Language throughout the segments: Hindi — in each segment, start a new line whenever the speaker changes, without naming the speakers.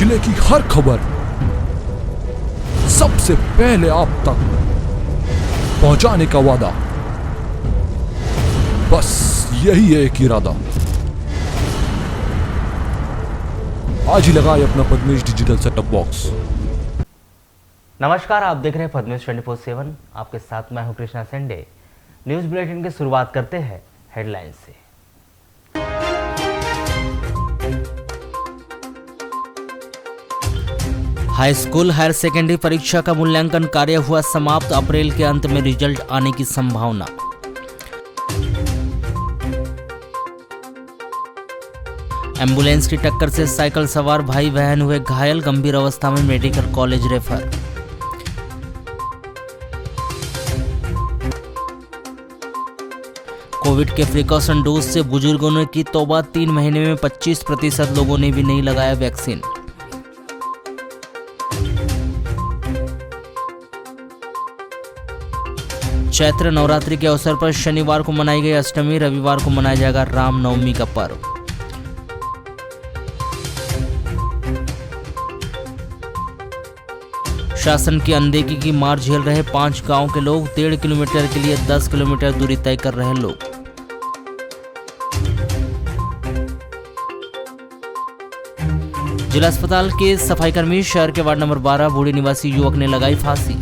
जिले की हर खबर सबसे पहले आप तक पहुंचाने का वादा, बस यही है एक इरादा। आज ही लगाए अपना पद्मेश डिजिटल सेटअप बॉक्स।
नमस्कार, आप देख रहे हैं पद्मेश 24/7। आपके साथ मैं हूं कृष्णा सेंडे। न्यूज बुलेटिन की शुरुआत करते हैं हेडलाइन से। हाई स्कूल हायर सेकेंडरी परीक्षा का मूल्यांकन कार्य हुआ समाप्त। अप्रैल के अंत में रिजल्ट आने की संभावना। एम्बुलेंस की टक्कर से साइकिल सवार भाई बहन हुए घायल, गंभीर अवस्था में मेडिकल कॉलेज रेफर। कोविड के प्रिकॉशन डोज से बुजुर्गों ने की तौबा। 3 महीने में 25% लोगों ने भी नहीं लगाया वैक्सीन। चैत्र नवरात्रि के अवसर पर शनिवार को मनाई गई अष्टमी, रविवार को मनाया जाएगा रामनवमी का पर्व। शासन की अनदेखी की मार झेल रहे 5 गांव के लोग। 1.5 किलोमीटर के लिए 10 किलोमीटर दूरी तय कर रहे लोग। जिला अस्पताल के सफाईकर्मी, शहर के वार्ड नंबर 12 बूढ़ी निवासी युवक ने लगाई फांसी।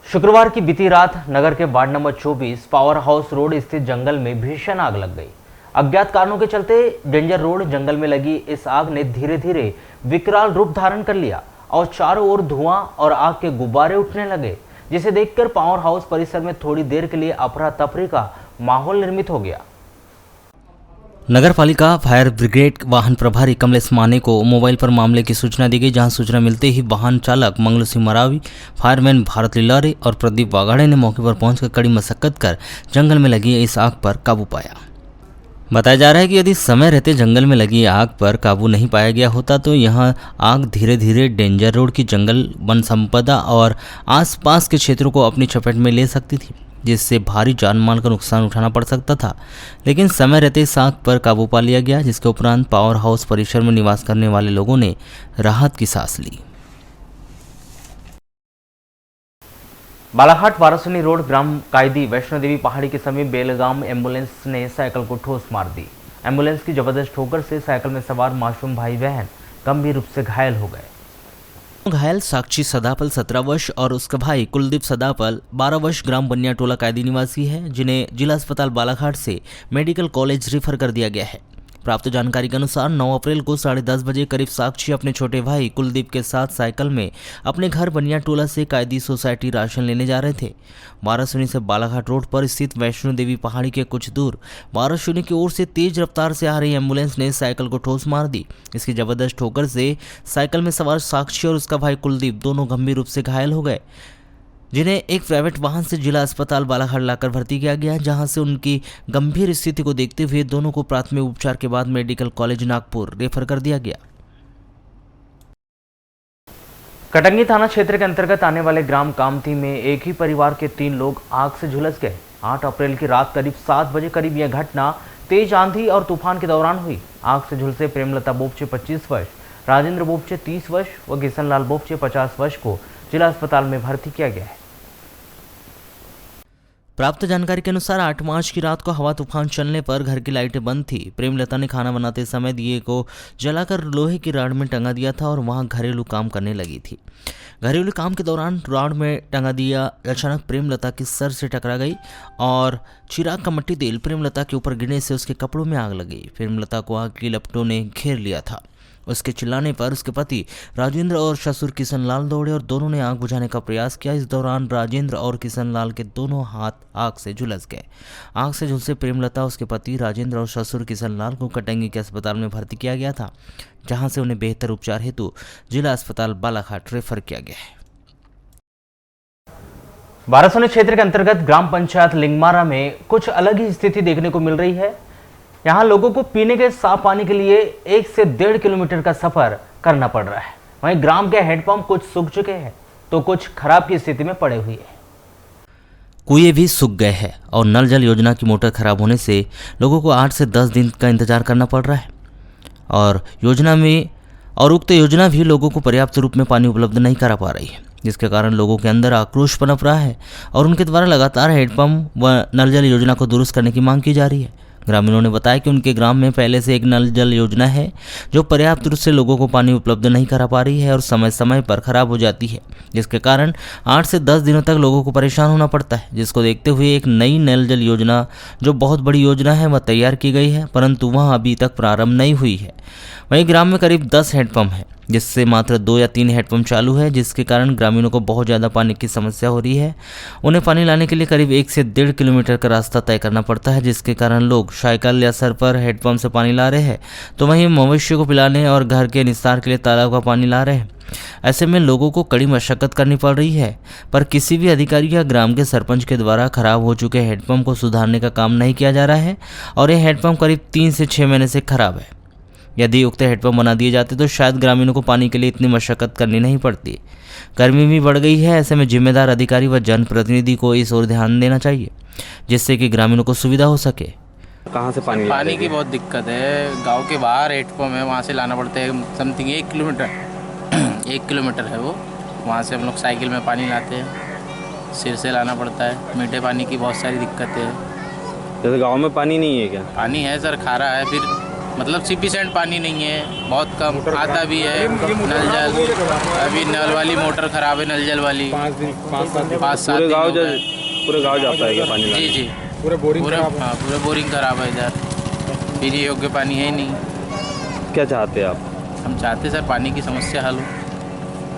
शुक्रवार की बीती रात नगर के ward number 24 power house road स्थित जंगल में भीषण आग लग गई। अज्ञात कारणों के चलते डेंजर रोड जंगल में लगी इस आग ने धीरे धीरे विकराल रूप धारण कर लिया और चारों ओर धुआं और आग के गुब्बारे उठने लगे, जिसे देखकर पावर हाउस परिसर में थोड़ी देर के लिए अफरा तफरी का माहौल निर्मित हो गया। नगर पालिका फायर ब्रिगेड वाहन प्रभारी कमलेश माने को मोबाइल पर मामले की सूचना दी गई, जहां सूचना मिलते ही वाहन चालक मंगलू सिंह मरावी, फायरमैन भारत लिलारे और प्रदीप वाघाड़े ने मौके पर पहुंचकर कड़ी मशक्कत कर जंगल में लगी इस आग पर काबू पाया। बताया जा रहा है कि यदि समय रहते जंगल में लगी आग पर काबू नहीं पाया गया होता तो यहां आग धीरे धीरे डेंजर रोड की जंगल, वन संपदा और आसपास के क्षेत्रों को अपनी चपेट में ले सकती थी, जिससे भारी जानमाल का नुकसान उठाना पड़ सकता था। लेकिन समय रहते इस आग पर काबू पा लिया गया, जिसके उपरांत पावर हाउस परिसर में निवास करने वाले लोगों ने राहत की सांस ली। बालाघाट वारासनी रोड ग्राम कायदी वैष्णो देवी पहाड़ी के समीप बेलगाम एम्बुलेंस ने साइकिल को ठोस मार दी। एम्बुलेंस की जबरदस्त ठोकर से साइकिल में सवार मासूम भाई बहन गंभीर रूप से घायल हो गए। घायल साक्षी सदापल 17 वर्ष और उसका भाई कुलदीप सदापल 12 वर्ष ग्राम बनिया टोला कायदी निवासी है, जिन्हें जिला अस्पताल बालाघाट से मेडिकल कॉलेज रेफर कर दिया गया है। प्राप्त जानकारी के अनुसार 9 अप्रैल को 10:30 बजे करीब साक्षी अपने छोटे भाई कुलदीप के साथ साइकिल में अपने घर बनिया टोला से कायदी सोसाइटी राशन लेने जा रहे थे। वारासनी से बालाघाट रोड पर स्थित वैष्णो देवी पहाड़ी के कुछ दूर वारासनी की ओर से तेज रफ्तार से आ रही एम्बुलेंस ने साइकिल को ठोस मार दी। इसकी जबरदस्त ठोकर से साइकिल में सवार साक्षी और उसका भाई कुलदीप दोनों गंभीर रूप से घायल हो गए, जिन्हें एक प्राइवेट वाहन से जिला अस्पताल बालाघाट लाकर भर्ती किया गया, जहां से उनकी गंभीर स्थिति को देखते हुए दोनों को प्राथमिक उपचार के बाद मेडिकल कॉलेज नागपुर रेफर कर दिया गया। कटंगी थाना क्षेत्र के अंतर्गत आने वाले ग्राम कामती में एक ही परिवार के 3 लोग आग से झुलस गए। 8 अप्रैल की रात करीब 7 बजे करीब यह घटना तेज आंधी और तूफान के दौरान हुई। आग से झुलसे प्रेमलता बोपचे 25 वर्ष, राजेंद्र बोपचे 30 वर्ष व किशन लाल बोपचे 50 वर्ष को जिला अस्पताल में भर्ती किया गया है। प्राप्त जानकारी के अनुसार 8 मार्च की रात को हवा तूफान चलने पर घर की लाइटें बंद थी। प्रेमलता ने खाना बनाते समय दिए को जलाकर लोहे की रॉड में टंगा दिया था और वहां घरेलू काम करने लगी थी। घरेलू काम के दौरान रॉड में टंगा दिया अचानक प्रेमलता की सर से टकरा गई और चिराग का मट्टी तेल प्रेमलता के ऊपर गिरने से उसके कपड़ों में आग लगी। प्रेमलता को आग की लपटों ने घेर लिया था। उसके चिल्लाने पर उसके पति राजेंद्र और ससुर किशन लाल दौड़े और दोनों ने आग बुझाने का प्रयास किया। इस दौरान राजेंद्र और किशन लाल के दोनों हाथ आग से झुलस गए। आग से झुलसे प्रेमलता, उसके पति राजेंद्र और ससुर किशन लाल को कटंगी के अस्पताल में भर्ती किया गया था, जहां से उन्हें बेहतर उपचार हेतु जिला अस्पताल बालाघाट रेफर किया गया है। वारासनी क्षेत्र के अंतर्गत ग्राम पंचायत लिंगमारा में कुछ अलग ही स्थिति देखने को मिल रही है। यहाँ लोगों को पीने के साफ पानी के लिए 1 से 1.5 किलोमीटर का सफर करना पड़ रहा है। वहीं ग्राम के हैंडपंप कुछ सूख चुके हैं तो कुछ खराब की स्थिति में पड़े हुए हैं। कुएं भी सूख गए हैं और नल जल योजना की मोटर खराब होने से लोगों को 8 से 10 दिन का इंतजार करना पड़ रहा है।
और उक्त योजना भी लोगों को पर्याप्त रूप में पानी उपलब्ध नहीं करा पा रही है, जिसके कारण लोगों के अंदर आक्रोश पनप रहा है और उनके द्वारा लगातार हैंडपंप व नल जल योजना को दुरुस्त करने की मांग की जा रही है। ग्रामीणों ने बताया कि उनके ग्राम में पहले से एक नल जल योजना है जो पर्याप्त रूप से लोगों को पानी उपलब्ध नहीं करा पा रही है और समय समय पर खराब हो जाती है, जिसके कारण 8 से 10 दिनों तक लोगों को परेशान होना पड़ता है। जिसको देखते हुए एक नई नल जल योजना जो बहुत बड़ी योजना है वह तैयार की गई है, परंतु वह अभी तक प्रारंभ नहीं हुई है। वहीं ग्राम में करीब 10 हैंडपंप हैं, जिससे मात्र 2 या 3 हैंडपंप चालू है, जिसके कारण ग्रामीणों को बहुत ज़्यादा पानी की समस्या हो रही है। उन्हें पानी लाने के लिए करीब 1 से 1.5 किलोमीटर का रास्ता तय करना पड़ता है, जिसके कारण लोग साइकिल या सर पर हैंडपंप से पानी ला रहे हैं, तो वहीं मवेशी को पिलाने और घर के निस्तार के लिए तालाब का पानी ला रहे हैं। ऐसे में लोगों को कड़ी मशक्कत करनी पड़ रही है, पर किसी भी अधिकारी या ग्राम के सरपंच के द्वारा खराब हो चुके हैंडपंप को सुधारने का काम नहीं किया जा रहा है और यह हैंडपंप करीब 3 से 6 महीने से खराब है। यदि उक्त हैंडपंप बना दिए जाते तो शायद ग्रामीणों को पानी के लिए इतनी मशक्कत करनी नहीं पड़ती। गर्मी भी बढ़ गई है, ऐसे में जिम्मेदार अधिकारी व जनप्रतिनिधि को इस ओर ध्यान देना चाहिए, जिससे कि ग्रामीणों को सुविधा हो सके।
कहाँ से पानी
की बहुत दिक्कत है। गांव के बाहर हैंडपंप है, वहाँ से लाना पड़ता है। समथिंग 1 किलोमीटर है वो। वहाँ से हम लोग साइकिल में पानी लाते हैं, सिर से लाना पड़ता है। मीठे पानी की बहुत सारी दिक्कतें हैं।
जैसे गांव में पानी नहीं है क्या?
पानी है सर, खारा है, फिर मतलब सफिशिएंट पानी नहीं है, बहुत कम आता भी है। नल जल अभी नल वाली मोटर ख़राब है, नल जल वाली 5-7
पूरे गाँव जाता है क्या पानी?
जी पूरे बोरिंग ख़राब है इधर, पीने योग्य पानी है ही नहीं।
क्या चाहते हैं आप?
हम चाहते सर पानी की समस्या हल हो।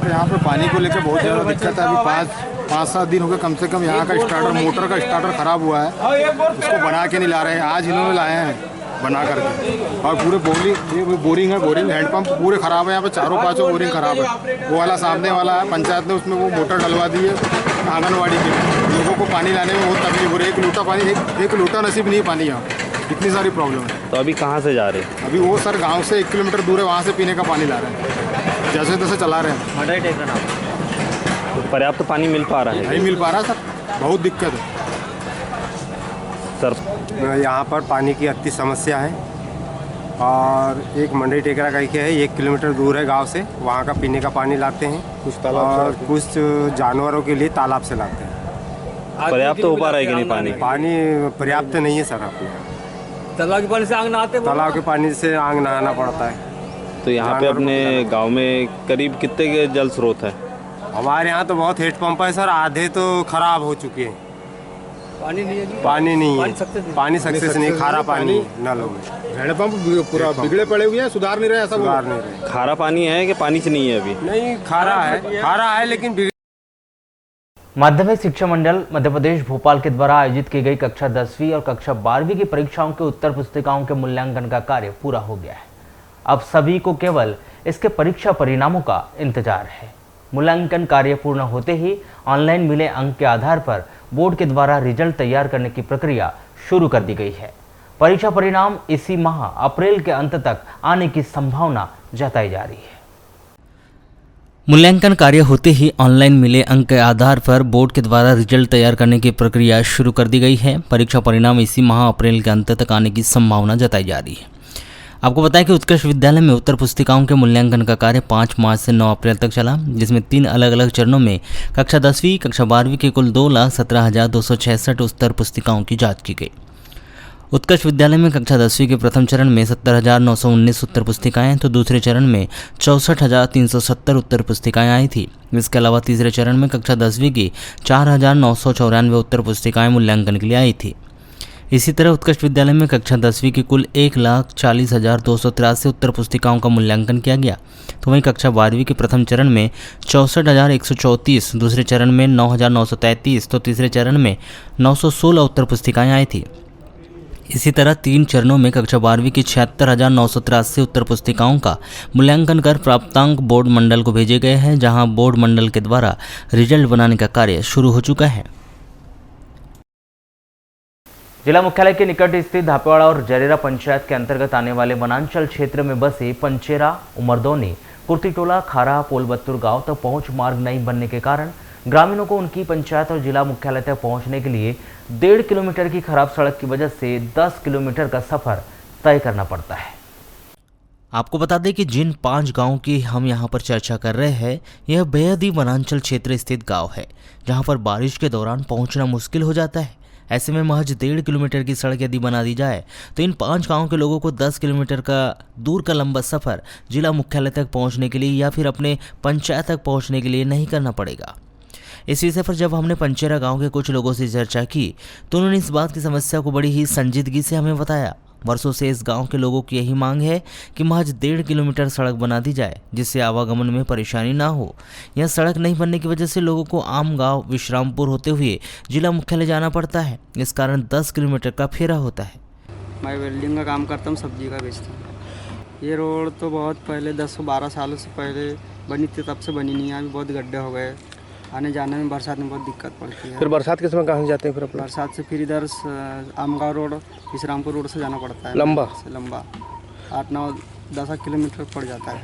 यहाँ पे पानी को लेकर बहुत ज़्यादा दिक्कत है। अभी 5-7 दिन हो गए कम से कम। यहाँ का मोटर का स्टार्टर ख़राब हुआ है, उसको बना के नहीं ला रहे हैं। आज इन्होंने लाए हैं बना करके, और पूरे बोरिंग हैंडपंप पूरे ख़राब है। यहाँ पे 4-5 बोरिंग ख़राब है। वो वाला सामने वाला है, पंचायत ने उसमें वो मोटर डलवा दी है आंगनवाड़ी के। लोगों को पानी लाने में बहुत तकलीफ हो रही है। एक लोटा नसीब नहीं है पानी यहाँ, इतनी सारी प्रॉब्लम है।
तो अभी कहाँ से जा रहे हैं?
अभी वो सर गाँव से 1 किलोमीटर दूर है, वहाँ से पीने का पानी ला रहे हैं, जैसे तैसे चला रहे हैं।
तो पर्याप्त पानी मिल पा रहा है?
नहीं मिल पा रहा सर, बहुत दिक्कत है
सर।
यहाँ पर पानी की अति समस्या है और एक मंडई टेकरा कहीं के है, 1 किलोमीटर दूर है गांव से। वहाँ का पीने का पानी लाते हैं और कुछ जानवरों के लिए तालाब से लाते हैं।
पर्याप्त हो पा रहा है कि नहीं पानी?
पानी पर्याप्त नहीं है सर। अपने
तालाब के पानी से आग नहाते हैं?
तालाब के पानी से आग नहाना पड़ता है।
तो यहाँ पे अपने गाँव में करीब कितने के जल स्रोत है?
हमारे यहाँ तो बहुत हैंडपंप है सर, आधे तो खराब हो चुके हैं।
पानी नहीं है,
पानी सक्सेस नहीं, खारा पानी नलों में।
हैंडपंप पूरा बिगड़े पड़े हुए हैं, सुधार नहीं रहे।
सुधार नहीं रहे।
खारा पानी है कि पानी से नहीं है? अभी
नहीं, खारा है लेकिन
माध्यमिक शिक्षा मंडल मध्य प्रदेश भोपाल के द्वारा आयोजित की गई कक्षा 10वीं और कक्षा 12वीं की परीक्षाओं के उत्तर पुस्तिकाओं के मूल्यांकन का कार्य पूरा हो गया है। अब सभी को केवल इसके परीक्षा परिणामों का इंतजार है। मूल्यांकन कार्य पूर्ण होते ही ऑनलाइन मिले अंक के आधार पर बोर्ड के द्वारा रिजल्ट तैयार करने की प्रक्रिया शुरू कर दी गई है। परीक्षा परिणाम इसी माह अप्रैल के अंत तक आने की संभावना जताई जा रही है।
मूल्यांकन कार्य होते ही ऑनलाइन मिले अंक के आधार पर बोर्ड के द्वारा रिजल्ट तैयार करने की प्रक्रिया शुरू कर दी गई है। परीक्षा परिणाम इसी माह अप्रैल के अंत तक आने की संभावना जताई जा रही है। आपको बताएं कि उत्कृष्ट विद्यालय में उत्तर पुस्तिकाओं के मूल्यांकन का कार्य 5 मार्च से 9 अप्रैल तक चला, जिसमें 3 अलग अलग चरणों में कक्षा 10वीं कक्षा 12वीं की कुल 2,17,266 उत्तर पुस्तिकाओं की जांच की गई। उत्कृष्ट विद्यालय में कक्षा 10वीं के प्रथम चरण में 70,919 उत्तर पुस्तिकाएँ तो दूसरे चरण में 64,370 उत्तर पुस्तिकाएँ आई थी। इसके अलावा तीसरे चरण में कक्षा 10वीं की 4,994 उत्तर पुस्तिकाएँ मूल्यांकन के लिए आई थी। इसी तरह उत्कृष्ट विद्यालय में कक्षा 10वीं की कुल 1,40,283 उत्तर पुस्तिकाओं का मूल्यांकन किया गया, तो वहीं कक्षा 12वीं के प्रथम चरण में 64,134, दूसरे चरण में 9,933 तो तीसरे चरण में 916 उत्तर पुस्तिकाएं आई थी। इसी तरह 3 चरणों में कक्षा 12वीं की 76,983 उत्तर पुस्तिकाओं का मूल्यांकन कर प्राप्तांक बोर्ड मंडल को भेजे गए हैं, जहां बोर्ड मंडल के द्वारा रिजल्ट बनाने का कार्य शुरू हो चुका है।
जिला मुख्यालय के निकट स्थित धापेवाड़ा और जरेरा पंचायत के अंतर्गत आने वाले वनांचल क्षेत्र में बसे पंचेरा, उमरदौनी, कुर्तीटोला, खारा, पोलबत्तुर गांव तक पहुंच मार्ग नहीं बनने के कारण ग्रामीणों को उनकी पंचायत और जिला मुख्यालय तक पहुंचने के लिए 1.5 किलोमीटर की खराब सड़क की वजह से 10 किलोमीटर का सफर तय करना पड़ता है।
आपको बता दें कि जिन 5 गांवों की हम यहां पर चर्चा कर रहे हैं, यह बेहद ही वनांचल क्षेत्र स्थित गांव है, जहां पर बारिश के दौरान पहुंचना मुश्किल हो जाता है। ऐसे में महज 1.5 किलोमीटर की सड़क यदि बना दी जाए तो इन 5 गांवों के लोगों को 10 किलोमीटर का दूर का लंबा सफ़र जिला मुख्यालय तक पहुंचने के लिए या फिर अपने पंचायत तक पहुंचने के लिए नहीं करना पड़ेगा। इस विषय पर जब हमने पंचेरा गांव के कुछ लोगों से चर्चा की तो उन्होंने इस बात की समस्या को बड़ी ही संजीदगी से हमें बताया। वर्षों से इस गांव के लोगों की यही मांग है कि महज 1.5 किलोमीटर सड़क बना दी जाए, जिससे आवागमन में परेशानी ना हो। यह सड़क नहीं बनने की वजह से लोगों को आम गांव विश्रामपुर होते हुए जिला मुख्यालय जाना पड़ता है। इस कारण 10 किलोमीटर का फेरा होता है।
मैं वेल्डिंग का काम करता हूँ, सब्जी का बेचता हूँ। ये रोड तो बहुत पहले 10-12 सालों से पहले बनी थी, तब से बनी नहीं है। अभी बहुत गड्ढे हो गए, आने जाने में बरसात में बहुत दिक्कत पड़ती है।
फिर बरसात के समय कहाँ जाते हैं फिर अपना?
बरसात से फिर इधर आमगांव रोड, विश्रामपुर रोड से जाना पड़ता है।
लंबा
8-9-10 किलोमीटर पड़ जाता है।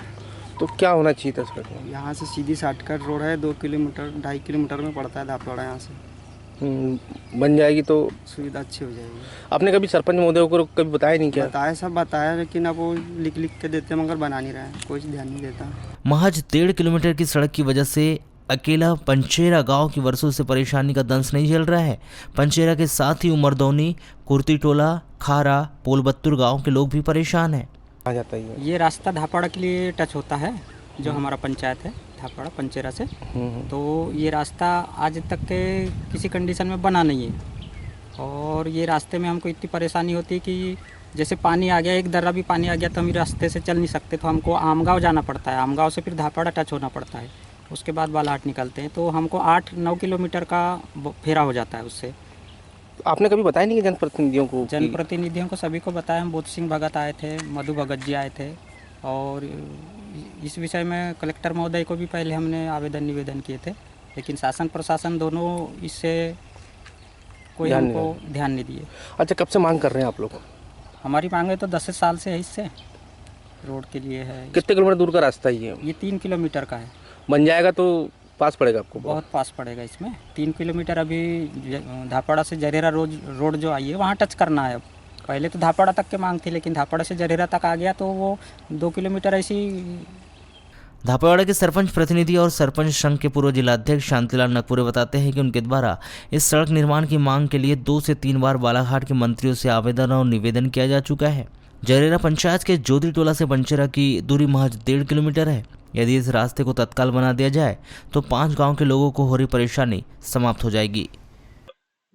तो क्या होना चाहिए था सड़क में?
यहाँ से सीधी शॉर्टकट रोड है, 2 किलोमीटर 2.5 किलोमीटर में पड़ता है धापवाड़ा। यहाँ से
बन जाएगी तो
सुविधा अच्छी हो जाएगी।
आपने कभी सरपंच महोदय को कभी बताया नहीं? क्या
बताया, सब बताया, लेकिन अब वो लिख के देते हैं मगर बना नहीं रहे हैं, कोई ध्यान नहीं देता।
महज 1.5 किलोमीटर की सड़क की वजह से अकेला पंचेरा गांव की वर्षों से परेशानी का दंश नहीं झेल रहा है। पंचेरा के साथ ही उमरदौनी, कुर्ती टोला, खारा, पोलबत्तुर गांव के लोग भी परेशान हैं।
आ जाता है
ये रास्ता धापवाड़ा के लिए टच होता है, जो हमारा पंचायत है धापवाड़ा पंचेरा से। तो ये रास्ता आज तक के किसी कंडीशन में बना नहीं है, और ये रास्ते में हमको इतनी परेशानी होती है कि जैसे पानी आ गया, एक दर्रा भी पानी आ गया तो हम रास्ते से चल नहीं सकते, तो हमको आमगांव जाना पड़ता है। आमगांव से फिर धापवाड़ा टच होना पड़ता है, उसके बाद बालाहाट निकलते हैं, तो हमको 8-9 किलोमीटर का फेरा हो जाता है उससे।
आपने कभी बताया नहीं कि जनप्रतिनिधियों को?
जनप्रतिनिधियों को सभी को बताया। हम बोध सिंह भगत आए थे, मधु भगत जी आए थे, और इस विषय में कलेक्टर महोदय को भी पहले हमने निवेदन किए थे, लेकिन शासन प्रशासन दोनों इससे कोई हमको ध्यान नहीं दिए।
अच्छा, कब से मांग कर रहे हैं आप लोग?
हमारी मांग है तो 10 साल से है, इससे रोड के लिए है।
कितने किलोमीटर दूर का रास्ता है ये?
3 किलोमीटर का है।
बन जाएगा तो पास पड़ेगा आपको?
बहुत पास पड़ेगा इसमें। 3 किलोमीटर अभी धापवाड़ा से जरेरा रोड जो आई है वहाँ टच करना है। अब पहले तो धापवाड़ा तक के मांग थी, लेकिन धापवाड़ा से जरेरा तक आ गया तो वो 2 किलोमीटर ऐसी।
धापवाड़ा के सरपंच प्रतिनिधि और सरपंच संघ के पूर्व जिलाध्यक्ष शांतिलाल नकपुरे बताते हैं कि उनके द्वारा इस सड़क निर्माण की मांग के लिए 2 से 3 बार बालाघाट के मंत्रियों से आवेदन और निवेदन किया जा चुका है। जरेरा पंचायत के जोधी टोला से पंचेरा की दूरी महज 1.5 किलोमीटर है। यदि इस रास्ते को तत्काल बना दिया जाए तो 5 गांव के लोगों को हो रही परेशानी समाप्त हो जाएगी।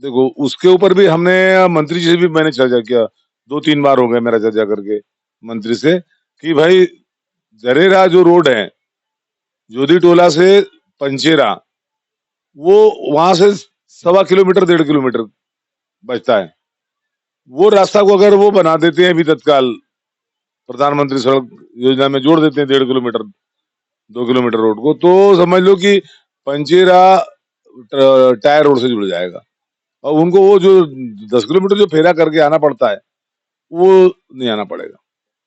देखो, उसके ऊपर भी हमने मंत्री जी से भी मैंने चर्चा किया, 2-3 बार हो गए मेरा चर्चा करके मंत्री से, कि भाई जरेरा जो रोड है जोधी टोला से पंचेरा, वो वहां से 1.25 किलोमीटर 1.5 किलोमीटर बचता है। वो रास्ता को अगर वो बना देते हैं अभी तत्काल, प्रधानमंत्री सड़क योजना में जोड़ देते हैं 1.5 किलोमीटर 2 किलोमीटर रोड को, तो समझ लो कि पंचेरा टायर रोड से जुड़ जाएगा। और उनको वो जो 10 किलोमीटर जो फेरा करके आना पड़ता है वो नहीं आना पड़ेगा।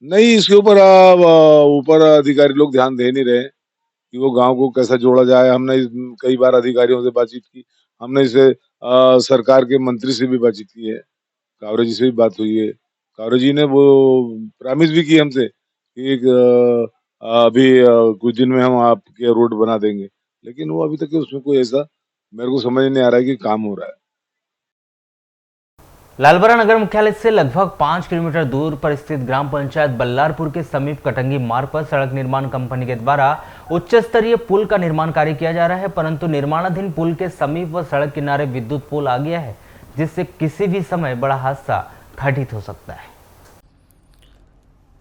नहीं, इसके ऊपर अधिकारी लोग ध्यान दे नहीं रहे कि वो गांव को कैसा जोड़ा जाए। हमने कई बार अधिकारियों से बातचीत की, हमने इसे सरकार के मंत्री से भी बातचीत की है, कावरे जी से भी बात हुई है। कावरे जी ने वो प्रॉमिस भी की हमसे कि अभी कुछ दिन में हम आपके रोड बना देंगे, लेकिन वो अभी तक उसमें कोई ऐसा मेरे को समझ नहीं आ रहा है कि काम हो रहा है।
लालबरा नगर मुख्यालय से लगभग 5 किलोमीटर दूर पर स्थित ग्राम पंचायत बल्लारपुर के समीप कटंगी मार्ग पर सड़क निर्माण कंपनी के द्वारा उच्च स्तरीय पुल का निर्माण कार्य किया जा रहा है, परंतु निर्माणाधीन पुल के समीप व सड़क किनारे विद्युत पोल आ गया है, जिससे किसी भी समय बड़ा हादसा घटित हो सकता है।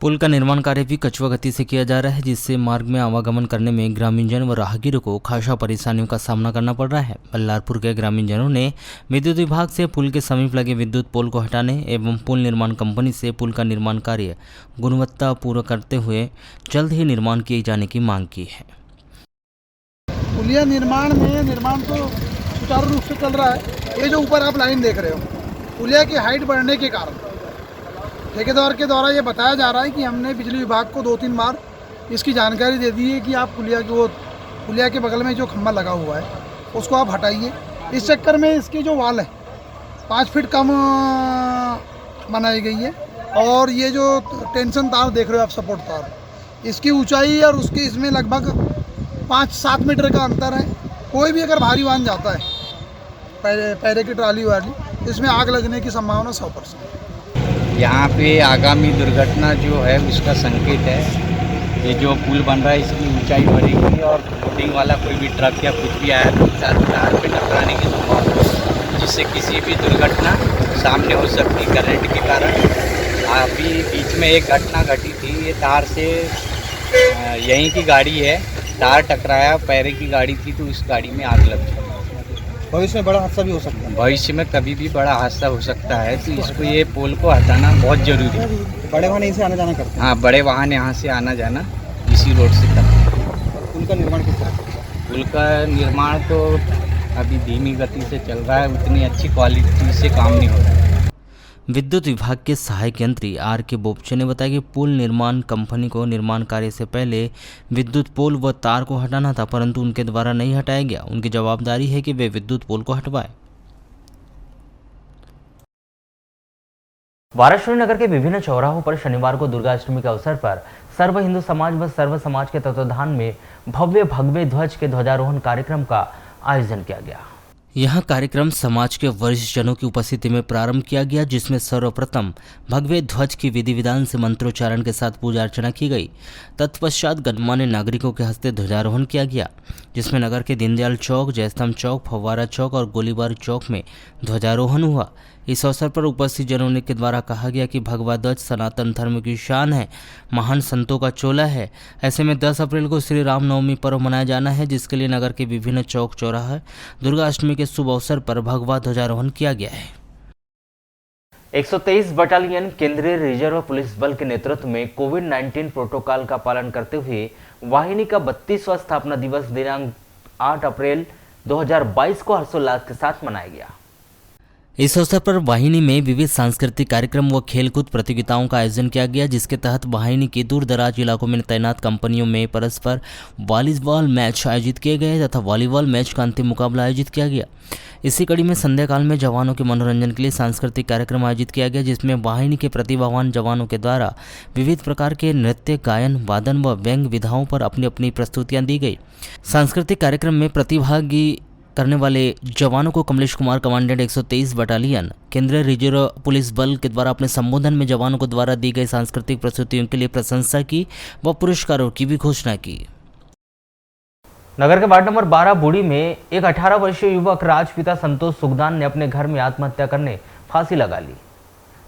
पुल का निर्माण कार्य भी कछुआ गति से किया जा रहा है, जिससे मार्ग में आवागमन करने में ग्रामीणजन व राहगीरों को खासा परेशानियों का सामना करना पड़ रहा है। बल्लारपुर के ग्रामीणजनों ने विद्युत विभाग से पुल के समीप लगे विद्युत पोल को हटाने एवं पुल निर्माण कंपनी से पुल का निर्माण कार्य गुणवत्तापूर्ण करते हुए जल्द ही निर्माण किए जाने की मांग की है।
पुलिया निर्माण तो सुचारू रूप से चल रहा है। ये जो ऊपर आप लाइन देख रहे हो, पुलिया की हाइट बढ़ने के कारण ठेकेदार के द्वारा ये बताया जा रहा है कि हमने बिजली विभाग को 2-3 बार इसकी जानकारी दे दी है कि आप पुलिया के बगल में जो खंभा लगा हुआ है उसको आप हटाइए। इस चक्कर में इसकी जो वाल है 5 फीट कम बनाई गई है, और ये जो टेंशन तार देख रहे हो आप, सपोर्ट तार, इसकी ऊंचाई और उसकी इसमें लगभग 5-7 मीटर का अंतर है। कोई भी अगर भारी वाहन जाता है, पैरे की ट्राली वाली, इसमें आग लगने की संभावना 100%।
यहाँ पे आगामी दुर्घटना जो है उसका संकेत है। ये जो पुल बन रहा है इसकी ऊंचाई बढ़ेगी और लोडिंग वाला कोई भी ट्रक या कुछ भी आया तो तार पे टकराने की संभावना है, जिससे किसी भी दुर्घटना सामने हो सकती है करंट के कारण। अभी बीच में एक घटना घटी थी, ये तार से यहीं की गाड़ी है, तार टकराया, पैरे की गाड़ी थी तो इस गाड़ी में आग लग गई।
भविष्य में बड़ा हादसा भी हो सकता है।
भविष्य में कभी भी बड़ा हादसा हो सकता है, तो इसको ये पोल को हटाना बहुत ज़रूरी है।
बड़े वाहन इसे आना जाना करते हैं।
हाँ, बड़े वाहन यहाँ से आना जाना इसी रोड से करते हैं।
पुल का निर्माण किस तरह?
पुल का निर्माण तो अभी धीमी गति से चल रहा है, उतनी अच्छी क्वालिटी से काम नहीं हो रहा है।
विद्युत विभाग के सहायक यंत्री R.K. बोपचे ने बताया कि पुल निर्माण कंपनी को निर्माण कार्य से पहले विद्युत पोल व तार को हटाना था, परंतु उनके द्वारा नहीं हटाया गया। उनकी जवाबदारी है कि वे विद्युत पोल को हटवाएं।
वाराणसी नगर के विभिन्न चौराहों पर शनिवार को दुर्गाष्टमी के अवसर पर सर्व हिंदू समाज व सर्व समाज के तत्वाधान में भव्य भगवे ध्वज के ध्वजारोहण कार्यक्रम का आयोजन किया गया।
यह कार्यक्रम समाज के वरिष्ठ जनों की उपस्थिति में प्रारंभ किया गया, जिसमें सर्वप्रथम भगवे ध्वज की विधि विधान से मंत्रोच्चारण के साथ पूजा अर्चना की गई। तत्पश्चात गणमान्य नागरिकों के हस्ते ध्वजारोहण किया गया, जिसमें नगर के दीनदयाल चौक, जयस्तंभ चौक, फव्वारा चौक और गोलीबार चौक में ध्वजारोहण हुआ। इस अवसर पर उपस्थित जनों के द्वारा कहा गया कि भगवा ध्वज सनातन धर्म की शान है, महान संतों का चोला है। ऐसे में 10 अप्रैल को श्री रामनवमी पर्व मनाया जाना है, जिसके लिए नगर के विभिन्न चौक चौराहे दुर्गाष्टमी के शुभ अवसर पर भगवा ध्वजारोहण किया गया है।
123 बटालियन केंद्रीय रिजर्व पुलिस बल के नेतृत्व में कोविड-19 प्रोटोकॉल का पालन करते हुए वाहिनी का 32वां स्थापना दिवस दिनांक 8 अप्रैल 2022 को हर्षोल्लास के साथ मनाया गया।
इस अवसर पर वाहिनी में विविध सांस्कृतिक कार्यक्रम व खेलकूद प्रतियोगिताओं का आयोजन किया गया, जिसके तहत वाहिनी के दूर दराज इलाकों में तैनात कंपनियों में परस्पर वॉलीबॉल मैच आयोजित किए गए तथा वॉलीबॉल मैच का अंतिम मुकाबला आयोजित किया गया। इसी कड़ी में संध्या काल में जवानों के मनोरंजन के लिए सांस्कृतिक कार्यक्रम आयोजित किया गया, जिसमें वाहिनी के प्रतिभावान जवानों के द्वारा विविध प्रकार के नृत्य, गायन, वादन व व्यंग विधाओं पर अपनी अपनी प्रस्तुतियां दी गई। सांस्कृतिक कार्यक्रम में प्रतिभागी करने वाले जवानों को कमलेश कुमार, कमांडेंट 123 बटालियन केंद्रीय रिजर्व पुलिस बल के द्वारा अपने संबोधन में जवानों को द्वारा दी गई सांस्कृतिक प्रस्तुतियों के लिए प्रशंसा की व पुरस्कारों की भी घोषणा की।
नगर के वार्ड नंबर 12 बूढ़ी में एक 18 वर्षीय युवक राजपिता संतोष सुखदान ने अपने घर में आत्महत्या करने फांसी लगा ली।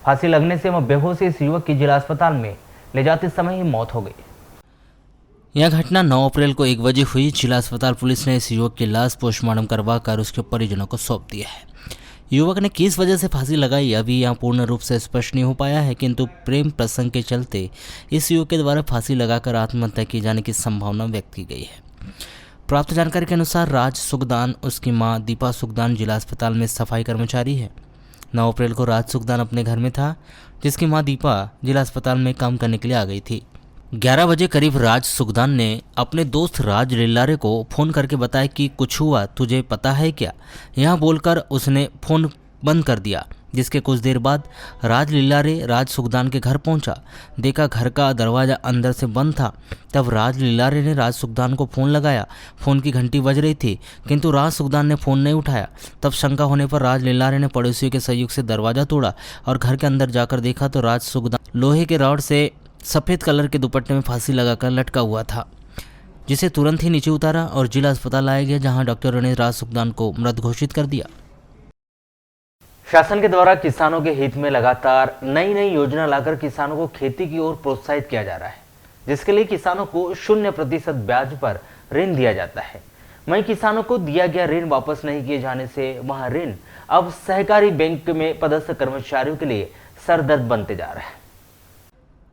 फांसी लगने से वह बेहोश इस युवक की जिला अस्पताल में ले जाते समय ही मौत हो गई।
यह घटना 9 अप्रैल को 1 बजे हुई। जिला अस्पताल पुलिस ने इस युवक की लाश पोस्टमार्टम करवाकर उसके परिजनों को सौंप दिया है। युवक ने किस वजह से फांसी लगाई अभी यहाँ पूर्ण रूप से स्पष्ट नहीं हो पाया है, किंतु प्रेम प्रसंग के चलते इस युवक के द्वारा फांसी लगाकर आत्महत्या किए जाने की संभावना व्यक्त की गई है। प्राप्त जानकारी के अनुसार राज सुखदान, उसकी मां दीपा सुखदान जिला अस्पताल में सफाई कर्मचारी है। 9 अप्रैल को राज सुखदान अपने घर में था, जिसकी मां दीपा जिला अस्पताल में काम करने के लिए आ गई थी। 11 बजे करीब राज सुखदान ने अपने दोस्त राज लिल्लारे को फ़ोन करके बताया कि कुछ हुआ, तुझे पता है क्या। यहाँ बोलकर उसने फ़ोन बंद कर दिया, जिसके कुछ देर बाद राज लिल्लारे राज सुखदान के घर पहुंचा। देखा घर का दरवाज़ा अंदर से बंद था। तब राज लिल्लारे ने राज सुखदान को फ़ोन लगाया। फ़ोन की घंटी बज रही थी, किंतु राज सुखदान ने फ़ोन नहीं उठाया। तब शंका होने पर राज लिल्लारे ने पड़ोसियों के सहयोग से दरवाज़ा तोड़ा और घर के अंदर जाकर देखा तो राज सुखदान लोहे के रॉड से सफ़ेद कलर के दुपट्टे में फांसी लगाकर लटका हुआ था, जिसे तुरंत ही नीचे उतारा और जिला अस्पताल लाया गया, जहां डॉक्टरों ने राज सुखदान को मृत घोषित कर दिया।
शासन के द्वारा किसानों के हित में लगातार नई नई योजना लाकर किसानों को खेती की ओर प्रोत्साहित किया जा रहा है, जिसके लिए किसानों को 0% ब्याज पर ऋण दिया जाता है। वहीं किसानों को दिया गया ऋण वापस नहीं किए जाने से वह ऋण अब सहकारी बैंक में पदस्थ कर्मचारियों के लिए सरदर्द बनते जा रहा है।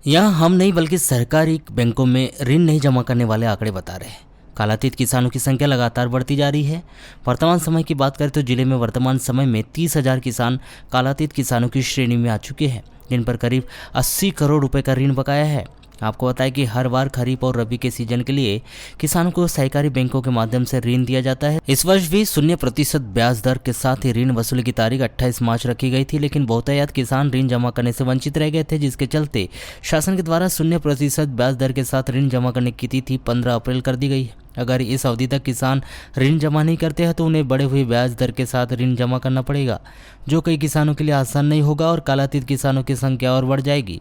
यहाँ हम नहीं बल्कि सरकारी बैंकों में ऋण नहीं जमा करने वाले आंकड़े बता रहे हैं। कालातीत किसानों की संख्या लगातार बढ़ती जा रही है। वर्तमान समय की बात करें तो जिले में वर्तमान समय में 30,000 किसान कालातीत किसानों की श्रेणी में आ चुके हैं, जिन पर करीब 80 करोड़ रुपए का ऋण बकाया है। आपको बताएं कि हर बार खरीफ और रबी के सीजन के लिए किसानों को सहकारी बैंकों के माध्यम से ऋण दिया जाता है। इस वर्ष भी 0% ब्याज दर के साथ ही ऋण वसूली की तारीख 28 मार्च रखी गई थी, लेकिन बहुतायत किसान ऋण जमा करने से वंचित रह गए थे, जिसके चलते शासन के द्वारा 0% ब्याज दर के साथ ऋण जमा करने की तिथि 15 अप्रैल कर दी गई है। अगर इस अवधि तक किसान ऋण जमा नहीं करते हैं तो उन्हें बढ़े हुए ब्याज दर के साथ ऋण जमा करना पड़ेगा, जो कई किसानों के लिए आसान नहीं होगा और कालातीत किसानों की संख्या और बढ़ जाएगी।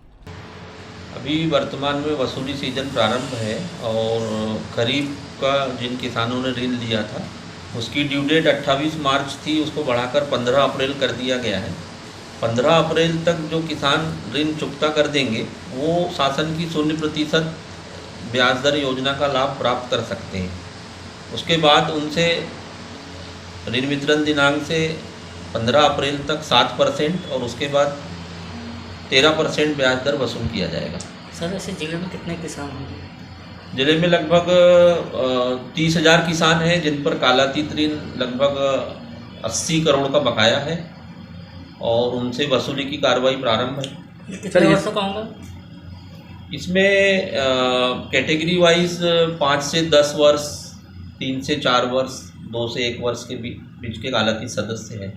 अभी वर्तमान में वसूली सीजन प्रारंभ है और खरीफ का जिन किसानों ने ऋण लिया था उसकी ड्यू डेट 28 मार्च थी, उसको बढ़ाकर 15 अप्रैल कर दिया गया है। 15 अप्रैल तक जो किसान ऋण चुकता कर देंगे वो शासन की 0% ब्याज दर योजना का लाभ प्राप्त कर सकते हैं। उसके बाद उनसे ऋण वितरण दिनांक से 15 अप्रैल तक 7% और उसके बाद 13% ब्याज दर वसूल किया जाएगा।
सर ऐसे जिले में कितने किसान होंगे?
जिले में लगभग 30,000 किसान हैं जिन पर कालातीत ऋण लगभग 80 करोड़ का बकाया है और उनसे वसूली की कार्रवाई प्रारंभ है।
कितने वर्षों का होगा?
इसमें कैटेगरी वाइज 5 से 10 वर्ष, 3 से 4 वर्ष, 2 से 1 वर्ष के बीच के कालातीत सदस्य हैं।